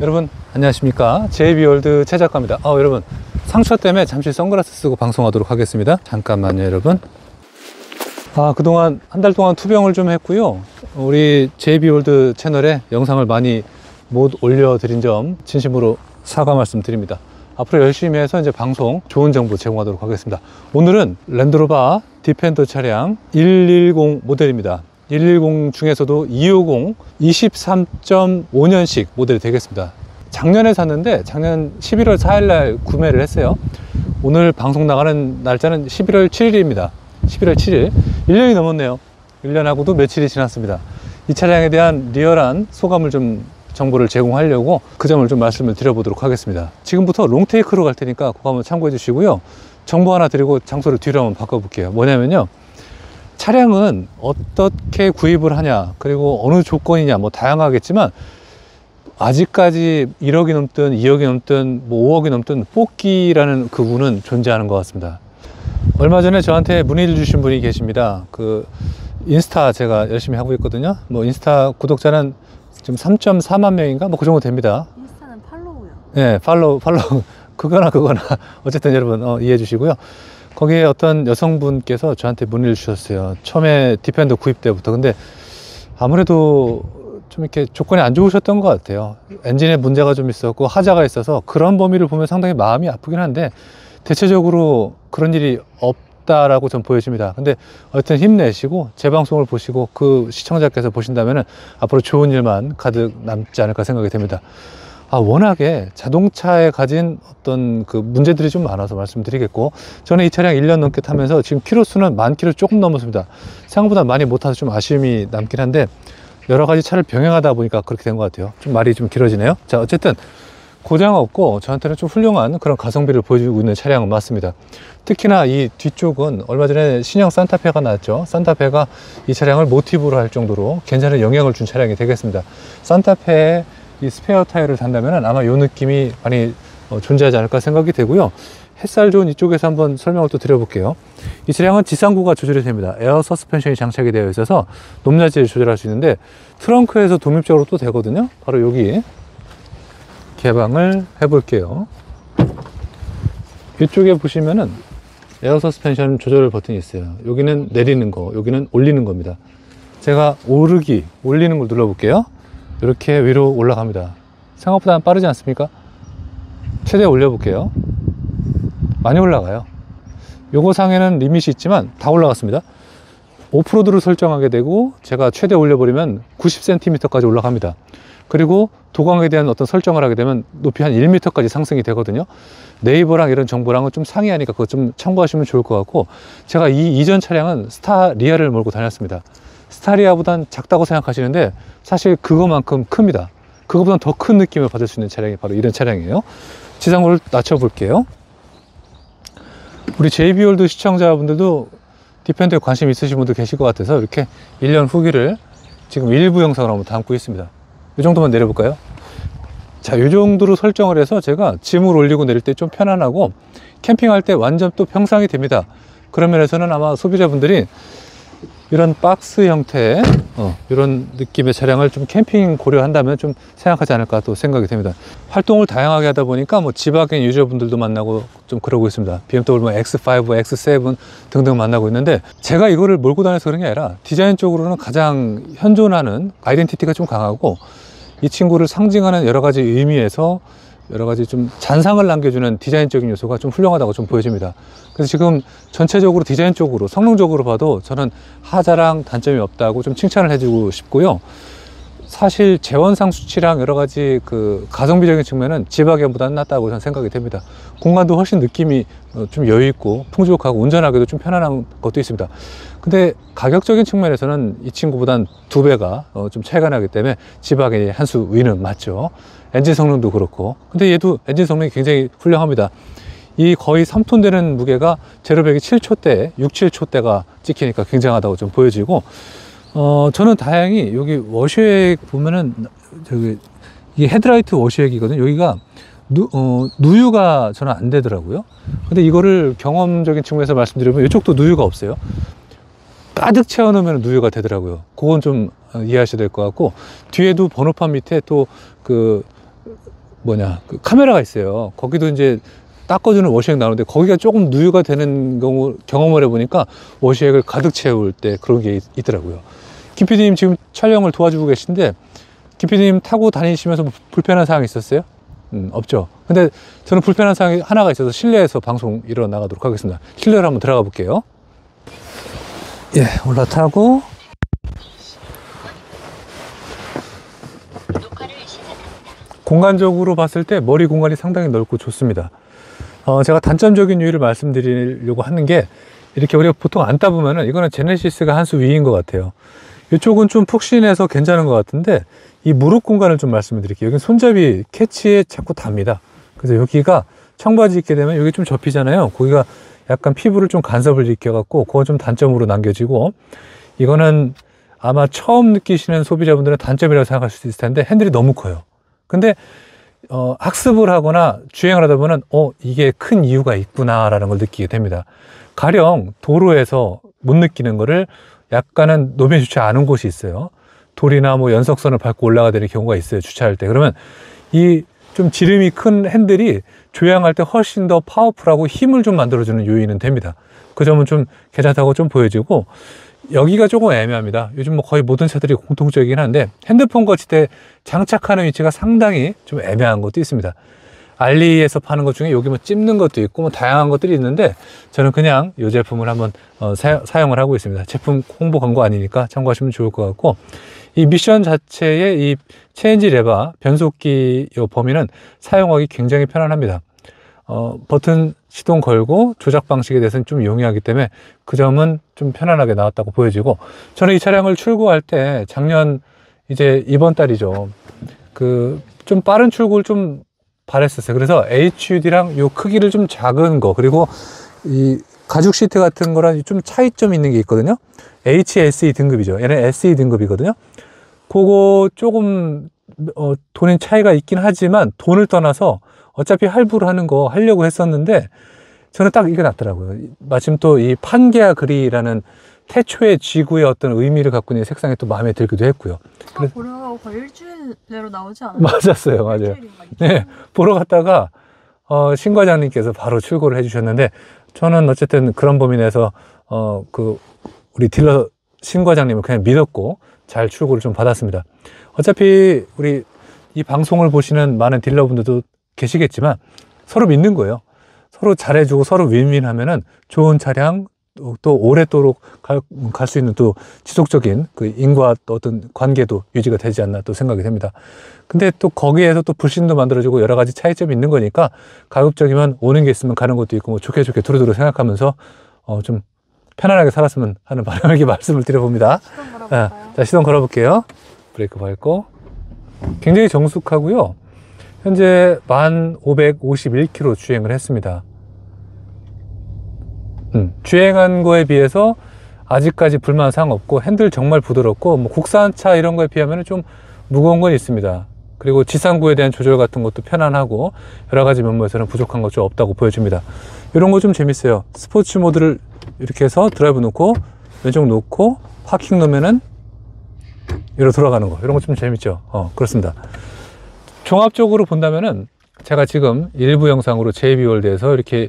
여러분 안녕하십니까, JB월드 최 작가입니다. 여러분 상처 때문에 잠시 선글라스 쓰고 방송하도록 하겠습니다. 잠깐만요 여러분. 그동안 한 달 동안 투병을 좀 했고요. 우리 JB월드 채널에 영상을 많이 못 올려드린 점 진심으로 사과 말씀드립니다. 앞으로 열심히 해서 이제 방송 좋은 정보 제공하도록 하겠습니다. 오늘은 랜드로버 디펜더 차량 110 모델입니다. 110 중에서도 250 23.5년식 모델이 되겠습니다. 작년에 샀는데 작년 11월 4일 날 구매를 했어요. 오늘 방송 나가는 날짜는 11월 7일입니다. 11월 7일. 1년이 넘었네요. 1년하고도 며칠이 지났습니다. 이 차량에 대한 리얼한 소감을 좀 정보를 제공하려고 그 점을 좀 말씀을 드려보도록 하겠습니다. 지금부터 롱테이크로 갈 테니까 그거 한번 참고해 주시고요. 정보 하나 드리고 장소를 뒤로 한번 바꿔볼게요. 뭐냐면요, 차량은 어떻게 구입을 하냐, 그리고 어느 조건이냐, 뭐 다양하겠지만 아직까지 1억이 넘든 2억이 넘든 뭐 5억이 넘든 뽑기라는 그 운은 존재하는 것 같습니다. 얼마 전에 저한테 문의를 주신 분이 계십니다. 그 인스타 제가 열심히 하고 있거든요. 뭐 인스타 구독자는 지금 3.4만 명인가 뭐 그 정도 됩니다. 인스타는 팔로우요. 네, 팔로우 그거나 어쨌든 여러분 이해해 주시고요. 거기에 어떤 여성분께서 저한테 문의를 주셨어요. 처음에 디펜더 구입 때부터. 근데 아무래도 좀 이렇게 조건이 안 좋으셨던 것 같아요. 엔진에 문제가 좀 있었고 하자가 있어서 그런 범위를 보면 상당히 마음이 아프긴 한데 대체적으로 그런 일이 없다라고 전 보여집니다. 근데 어쨌든 힘내시고 제 방송을 보시고 그 시청자께서 보신다면 앞으로 좋은 일만 가득 남지 않을까 생각이 됩니다. 워낙에 자동차에 가진 어떤 그 문제들이 좀 많아서 말씀드리겠고, 저는 이 차량 1년 넘게 타면서 지금 키로수는 10,000km 조금 넘었습니다. 생각보다 많이 못 타서 좀 아쉬움이 남긴 한데 여러 가지 차를 병행하다 보니까 그렇게 된 것 같아요. 좀 말이 좀 길어지네요. 자, 어쨌든 고장 없고 저한테는 좀 훌륭한 그런 가성비를 보여주고 있는 차량은 맞습니다. 특히나 이 뒤쪽은 얼마 전에 신형 산타페가 나왔죠. 산타페가 이 차량을 모티브로 할 정도로 괜찮은 영향을 준 차량이 되겠습니다. 산타페에 이 스페어 타이어를 단다면 아마 이 느낌이 많이 존재하지 않을까 생각이 되고요. 햇살 좋은 이쪽에서 한번 설명을 또 드려볼게요. 이 차량은 지상구가 조절이 됩니다. 에어 서스펜션이 장착이 되어 있어서 높낮이를 조절할 수 있는데 트렁크에서 독립적으로 또 되거든요. 바로 여기 개방을 해볼게요. 이쪽에 보시면은 에어 서스펜션 조절 버튼이 있어요. 여기는 내리는 거, 여기는 올리는 겁니다. 제가 올리는 걸 눌러볼게요. 이렇게 위로 올라갑니다. 생각보다 빠르지 않습니까? 최대 올려볼게요. 많이 올라가요. 요거 상에는 리밋이 있지만 다 올라갔습니다. 오프로드를 설정하게 되고 제가 최대 올려버리면 90cm까지 올라갑니다. 그리고 도광에 대한 어떤 설정을 하게 되면 높이 한 1m까지 상승이 되거든요. 네이버랑 이런 정보랑은 좀 상이하니까 그거 좀 참고하시면 좋을 것 같고, 제가 이 이전 차량은 스타리아를 몰고 다녔습니다. 스타리아보단 작다고 생각하시는데 사실 그거만큼 큽니다. 그거보다 더 큰 느낌을 받을 수 있는 차량이 바로 이런 차량이에요. 지상고를 낮춰볼게요. 우리 JB월드 시청자분들도 디펜더에 관심 있으신 분들 계실 것 같아서 이렇게 1년 후기를 지금 일부 영상으로 한번 담고 있습니다. 이 정도만 내려볼까요? 자, 이 정도로 설정을 해서 제가 짐을 올리고 내릴 때 좀 편안하고 캠핑할 때 완전 또 평상이 됩니다. 그런 면에서는 아마 소비자분들이 이런 박스 형태의 이런 느낌의 차량을 좀 캠핑 고려한다면 좀 생각하지 않을까 또 생각이 됩니다. 활동을 다양하게 하다 보니까 뭐 지바겐 유저분들도 만나고 좀 그러고 있습니다. BMW 뭐 X5, X7 등등 만나고 있는데, 제가 이거를 몰고 다녀서 그런 게 아니라 디자인 쪽으로는 가장 현존하는 아이덴티티가 좀 강하고 이 친구를 상징하는 여러 가지 의미에서 여러 가지 좀 잔상을 남겨주는 디자인적인 요소가 좀 훌륭하다고 좀 보여집니다. 그래서 지금 전체적으로 디자인적으로 성능적으로 봐도 저는 하자랑 단점이 없다고 좀 칭찬을 해주고 싶고요. 사실 재원상 수치랑 여러 가지 그 가성비적인 측면은 지바겐보다는 낫다고 저는 생각이 됩니다. 공간도 훨씬 느낌이 좀 여유 있고 풍족하고 운전하기도 좀 편안한 것도 있습니다. 근데 가격적인 측면에서는 이 친구보단 2배가 좀 차이가 나기 때문에 지바겐이 한 수 위는 맞죠. 엔진 성능도 그렇고. 근데 얘도 엔진 성능이 굉장히 훌륭합니다. 이 거의 3톤 되는 무게가 제로백이 7초대, 6, 7초대가 찍히니까 굉장하다고 좀 보여지고, 저는 다행히 여기 워시액 보면은 이게 헤드라이트 워시액이거든요. 여기가 누유가 저는 안 되더라고요. 근데 이거를 경험적인 측면에서 말씀드리면 이쪽도 누유가 없어요. 가득 채워 놓으면 누유가 되더라고요. 그건 좀 이해하셔야 될 것 같고, 뒤에도 번호판 밑에 또 그 그 카메라가 있어요. 거기도 이제 닦아주는 워시액 나오는데 거기가 조금 누유가 되는 경험을 해보니까 워시액을 가득 채울 때 그런 게 있더라고요. 김 PD님 지금 촬영을 도와주고 계신데 김 PD님 타고 다니시면서 뭐 불편한 사항이 있었어요? 없죠. 근데 저는 불편한 사항이 하나가 있어서 실내에서 방송 일어나가도록 하겠습니다. 실내로 한번 들어가 볼게요. 예, 올라타고 공간적으로 봤을 때 머리 공간이 상당히 넓고 좋습니다. 제가 단점적인 이유를 말씀드리려고 하는 게 이렇게 우리가 보통 앉다 보면은 이거는 제네시스가 한 수 위인 것 같아요. 이쪽은 좀 푹신해서 괜찮은 것 같은데 이 무릎 공간을 좀 말씀을 드릴게요. 여기 손잡이 캐치에 자꾸 닿습니다. 그래서 여기가 청바지 입게 되면 여기 좀 접히잖아요. 거기가 약간 피부를 좀 간섭을 일으켜갖고 그건 좀 단점으로 남겨지고, 이거는 아마 처음 느끼시는 소비자분들은 단점이라고 생각할 수 있을 텐데 핸들이 너무 커요. 근데 학습을 하거나 주행을 하다 보면 이게 큰 이유가 있구나 라는 걸 느끼게 됩니다. 가령 도로에서 못 느끼는 거를 약간은 노면이 좋지 않은 곳이 있어요. 돌이나 뭐 연석선을 밟고 올라가야 되는 경우가 있어요, 주차할 때. 그러면 이 좀 지름이 큰 핸들이 조향할 때 훨씬 더 파워풀하고 힘을 좀 만들어주는 요인은 됩니다. 그 점은 좀 괜찮다고 좀 보여지고, 여기가 조금 애매합니다. 요즘 뭐 거의 모든 차들이 공통적이긴 한데 핸드폰 거치대 장착하는 위치가 상당히 좀 애매한 것도 있습니다. 알리에서 파는 것 중에 여기 뭐 찝는 것도 있고 뭐 다양한 것들이 있는데 저는 그냥 이 제품을 한번 사용을 하고 있습니다. 제품 홍보 광고 아니니까 참고하시면 좋을 것 같고, 이 미션 자체의 이 체인지 레바 변속기 이 범위는 사용하기 굉장히 편안합니다. 버튼 시동 걸고 조작 방식에 대해서는 좀 용이하기 때문에 그 점은 좀 편안하게 나왔다고 보여지고, 저는 이 차량을 출고할 때 작년 이제 이번 달이죠. 좀 빠른 출고를 좀 바랬었어요. 그래서 HUD랑 요 크기를 좀 작은 거, 그리고 이 가죽 시트 같은 거랑 좀 차이점 있는 게 있거든요. HSE 등급이죠. 얘는 SE 등급이거든요. 그거 조금 돈의 차이가 있긴 하지만 돈을 떠나서 어차피 할부를 하는 거 하려고 했었는데 저는 딱 이게 낫더라고요. 마침 또 이 판게아 그리라는 태초의 지구의 어떤 의미를 갖고 있는 색상이 또 마음에 들기도 했고요. 보러 거의 일주일 내로 나오지 않아요? 맞았어요. 맞아요. 네, 보러 갔다가 신 과장님께서 바로 출고를 해주셨는데, 저는 어쨌든 그런 범위 내에서 우리 딜러 신 과장님을 그냥 믿었고 잘 출고를 좀 받았습니다. 어차피 우리 이 방송을 보시는 많은 딜러분들도 계시겠지만 서로 믿는 거예요. 서로 잘해주고 서로 윈윈하면은 좋은 차량, 또 오랫도록 갈 수 있는 또 지속적인 그 인과 또 어떤 관계도 유지가 되지 않나 또 생각이 됩니다. 근데 또 거기에서 또 불신도 만들어지고 여러 가지 차이점이 있는 거니까 가급적이면 오는 게 있으면 가는 것도 있고 뭐 좋게 두루두루 생각하면서 좀 편안하게 살았으면 하는 바람을 말씀을 드려봅니다. 시동 걸어볼까요? 자, 시동 걸어볼게요. 브레이크 밟고. 굉장히 정숙하고요. 현재 1551km 주행을 했습니다. 주행한 거에 비해서 아직까지 불만 사항 없고 핸들 정말 부드럽고, 뭐 국산차 이런 거에 비하면 좀 무거운 건 있습니다. 그리고 지상구에 대한 조절 같은 것도 편안하고 여러 가지 면모에서는 부족한 것 좀 없다고 보여집니다. 이런 거 좀 재밌어요. 스포츠 모드를 이렇게 해서 드라이브 놓고 왼쪽 놓고 파킹 놓으면은 이리로 돌아가는 거, 이런 거 좀 재밌죠. 그렇습니다. 종합적으로 본다면은 제가 지금 일부 영상으로 JB월드에서 이렇게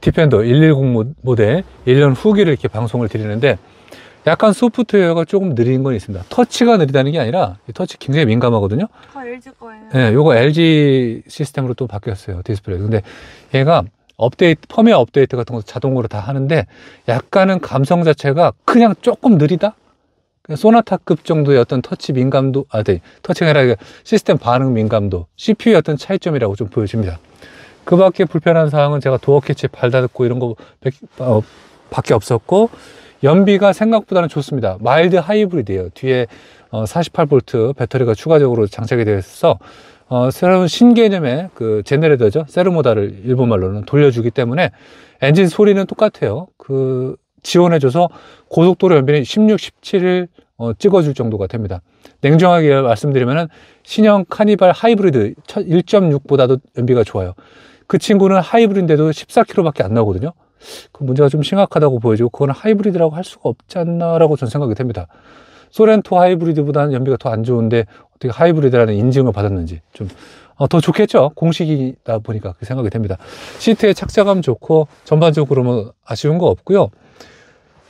디펜더 110 모델 1년 후기를 이렇게 방송을 드리는데 약간 소프트웨어가 조금 느린 건 있습니다. 터치가 느리다는 게 아니라 이 터치 굉장히 민감하거든요. LG 거예요. 네, 요거 LG 시스템으로 또 바뀌었어요, 디스플레이. 근데 얘가 펌웨어 업데이트 같은 것도 자동으로 다 하는데 약간은 감성 자체가 그냥 조금 느리다? 소나타급 정도의 어떤 터치 민감도, 터치가 아니라 시스템 반응 민감도, CPU의 어떤 차이점이라고 좀 보여집니다. 그 밖에 불편한 사항은 제가 도어 캐치 발 닫고 이런 거 밖에 없었고, 연비가 생각보다는 좋습니다. 마일드 하이브리드예요. 뒤에 48V 배터리가 추가적으로 장착이 되어 있어서 새로운 신개념의 그 제네레이터죠, 세르모다를 일본말로는 돌려주기 때문에 엔진 소리는 똑같아요. 지원해줘서 고속도로 연비는 16, 17을 찍어줄 정도가 됩니다. 냉정하게 말씀드리면 신형 카니발 하이브리드 1.6보다도 연비가 좋아요. 그 친구는 하이브리드인데도 14km밖에 안 나오거든요. 그 문제가 좀 심각하다고 보여지고, 그거는 하이브리드라고 할 수가 없지 않나라고 저는 생각이 됩니다. 소렌토 하이브리드보다는 연비가 더 안 좋은데 어떻게 하이브리드라는 인증을 받았는지 좀 더 좋겠죠. 공식이다 보니까 그 생각이 됩니다. 시트의 착자감 좋고 전반적으로 뭐 아쉬운 거 없고요.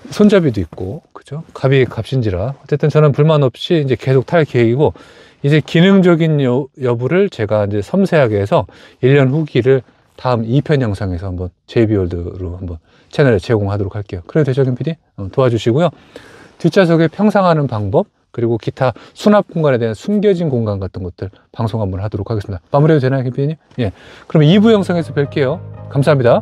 손잡이도 있고, 그죠? 값인지라 어쨌든 저는 불만 없이 이제 계속 탈 계획이고, 이제 기능적인 여부를 제가 이제 섬세하게 해서 1년 후기를 다음 2편 영상에서 한번 JB월드로 한번 채널에 제공하도록 할게요. 그래도 되죠, 김 PD? 도와주시고요. 뒷좌석에 평상하는 방법, 그리고 기타 수납 공간에 대한 숨겨진 공간 같은 것들 방송 한번 하도록 하겠습니다. 마무리해도 되나요, 김 PD님? 예. 그럼 2부 영상에서 뵐게요. 감사합니다.